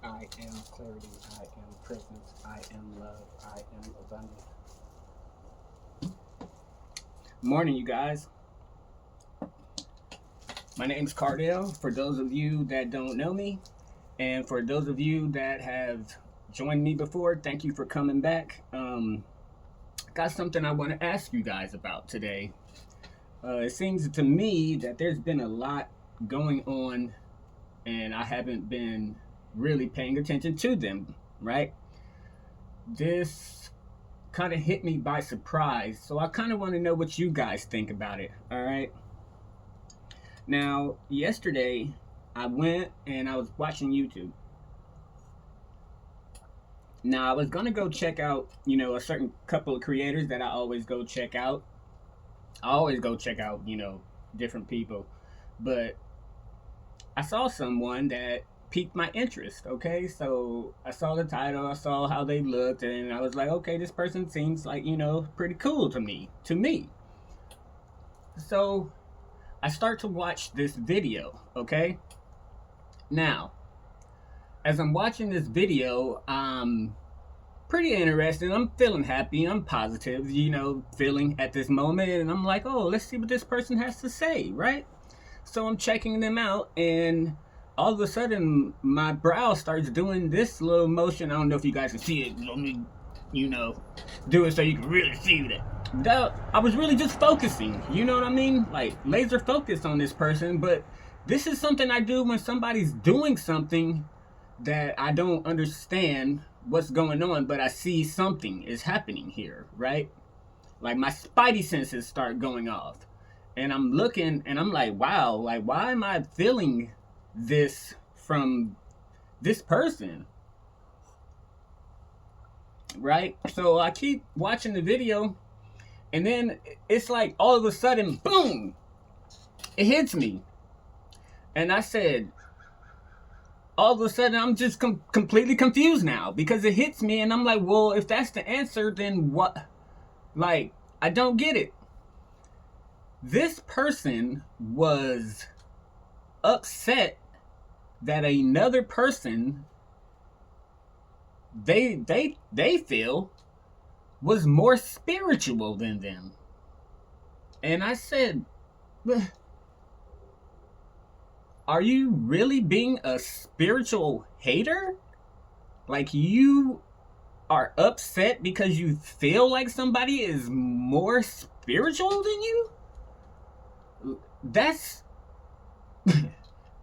I am clarity. I am presence. I am love. I am abundant. Morning, you guys. My name's Cardell. For those of you that don't know me, and for those of you that have joined me before, thank you for coming back. Got something I want to ask you guys about today. It seems to me that there's been a lot going on, and I haven't been really paying attention to them, right? This kind of hit me by surprise, so I kind of want to know what you guys think about it, all right? Now, yesterday, I went and I was watching YouTube. Now, I was going to go check out, a certain couple of creators that I always go check out. I always go check out, different people. But I saw someone that piqued my interest, okay? So I saw the title, I saw how they looked, and I was like, okay, this person seems like, pretty cool to me. So I start to watch this video, okay? Now, as I'm watching this video, I'm pretty interested. I'm feeling happy. I'm positive, feeling at this moment. And I'm like, oh, let's see what this person has to say, right? So I'm checking them out, and all of a sudden, my brow starts doing this little motion. I don't know if you guys can see it. Let me, do it so you can really see that. I was really just focusing, you know what I mean? Like, laser focused on this person, but this is something I do when somebody's doing something that I don't understand what's going on, but I see something is happening here, right? Like, my spidey senses start going off. And I'm looking and I'm like, wow, like, why am I feeling this from this person? Right? So I keep watching the video, and then it's like all of a sudden, boom, it hits me. And I said, all of a sudden, I'm just completely confused now because it hits me, and I'm like, well, if that's the answer, then what? Like, I don't get it. This person was upset that another person they feel was more spiritual than them. And I said, are you really being a spiritual hater? Like, you are upset because you feel like somebody is more spiritual than you? That's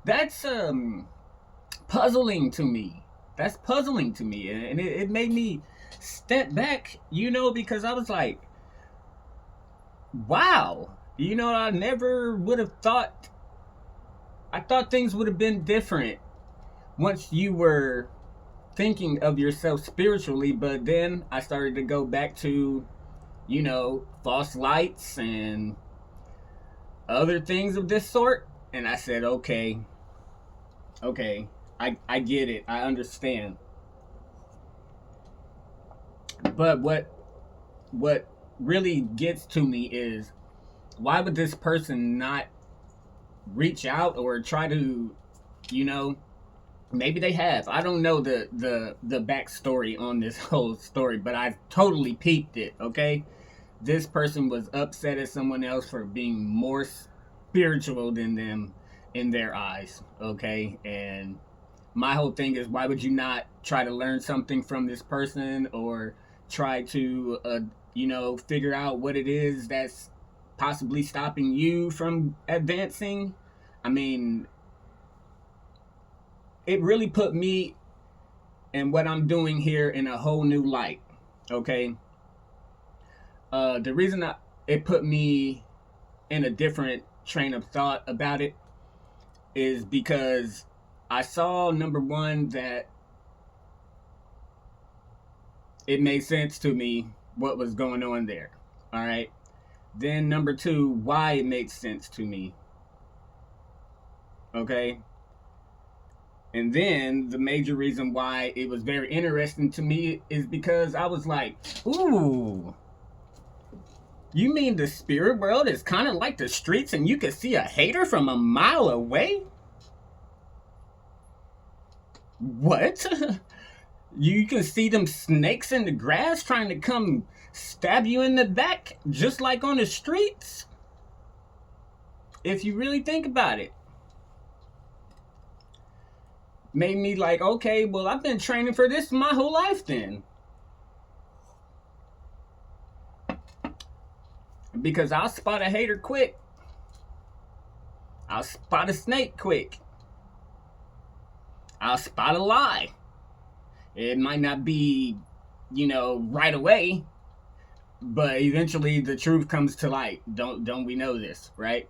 that's puzzling to me. That's puzzling to me, and it made me step back, because I was like, wow, I never would have thought. I thought things would have been different once you were thinking of yourself spiritually, but then I started to go back to, false lights and other things of this sort, and I said, okay, I get it, I understand. But what really gets to me is, why would this person not reach out or try to, maybe they have. I don't know the backstory on this whole story, but I've totally peeped it, okay? This person was upset at someone else for being more spiritual than them in their eyes, okay? And my whole thing is, why would you not try to learn something from this person, or try to, figure out what it is that's possibly stopping you from advancing? I mean, it really put me and what I'm doing here in a whole new light, okay? The reason it put me in a different train of thought about it is because I saw, number one, that it made sense to me what was going on there, all right? Then number two, why it makes sense to me, okay? And then the major reason why it was very interesting to me is because I was like, ooh, you mean the spirit world is kind of like the streets and you can see a hater from a mile away? What? You can see them snakes in the grass trying to come stab you in the back, just like on the streets? If you really think about it. Made me like, okay, well, I've been training for this my whole life then. Because I'll spot a hater quick. I'll spot a snake quick. I'll spot a lie. It might not be, right away, but eventually the truth comes to light. Don't we know this, right?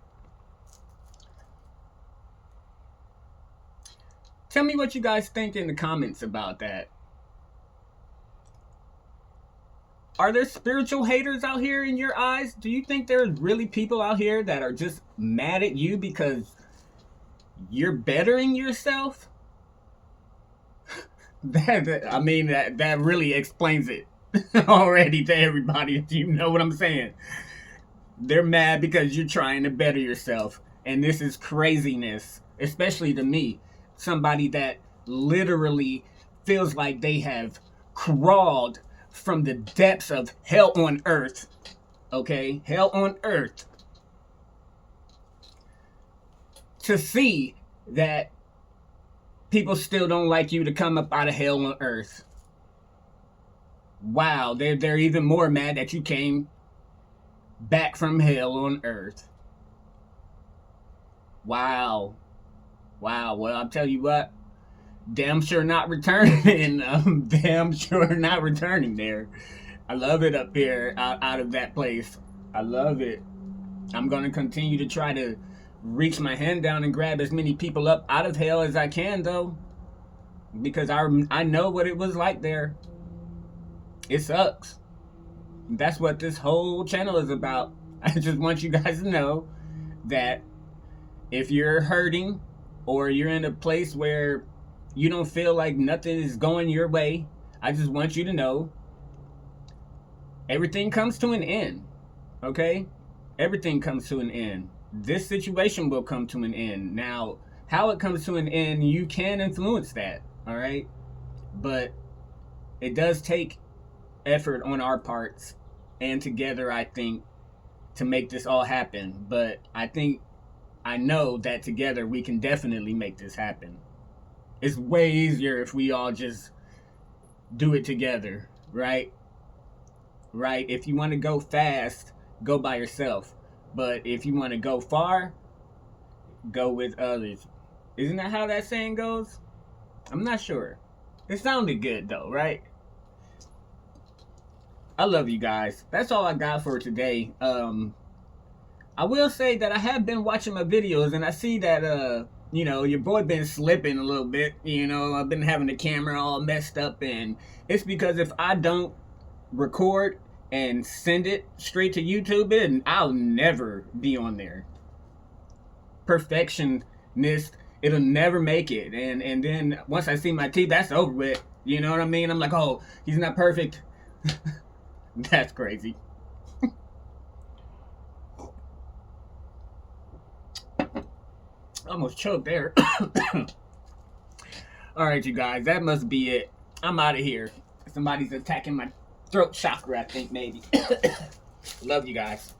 Tell me what you guys think in the comments about that. Are there spiritual haters out here in your eyes? Do you think there's really people out here that are just mad at you because you're bettering yourself? That really explains it already to everybody, if you know what I'm saying. They're mad because you're trying to better yourself. And this is craziness, especially to me. Somebody that literally feels like they have crawled from the depths of hell on earth. Okay? Hell on earth. To see that people still don't like you to come up out of hell on earth. Wow, they're even more mad that you came back from hell on earth. Wow. Well, I'll tell you what. Damn sure not returning. Damn sure not returning there. I love it up here, out of that place. I love it. I'm going to continue to try to reach my hand down and grab as many people up out of hell as I can, though. Because I know what it was like there. It sucks. That's what this whole channel is about. I just want you guys to know that if you're hurting or you're in a place where you don't feel like nothing is going your way, I just want you to know everything comes to an end. Okay? Everything comes to an end. This situation will come to an end. Now, how it comes to an end, you can influence that. All right? But it does take effort on our parts and together, I think, to make this all happen. But I know that together we can definitely make this happen. It's way easier if we all just do it together, right? Right? If you want to go fast, go by yourself. But if you want to go far, go with others. Isn't that how that saying goes? I'm not sure. It sounded good though, right? I love you guys. That's all I got for today. I will say that I have been watching my videos and I see that your boy been slipping a little bit. I've been having the camera all messed up, and it's because if I don't record and send it straight to YouTube, and I'll never be on there. Perfectionist, it'll never make it. And then once I see my teeth, that's over with. You know what I mean? I'm like, oh, he's not perfect. That's crazy. Almost choked there. Alright, you guys, that must be it. I'm out of here. Somebody's attacking my throat chakra, I think, maybe. Love you guys.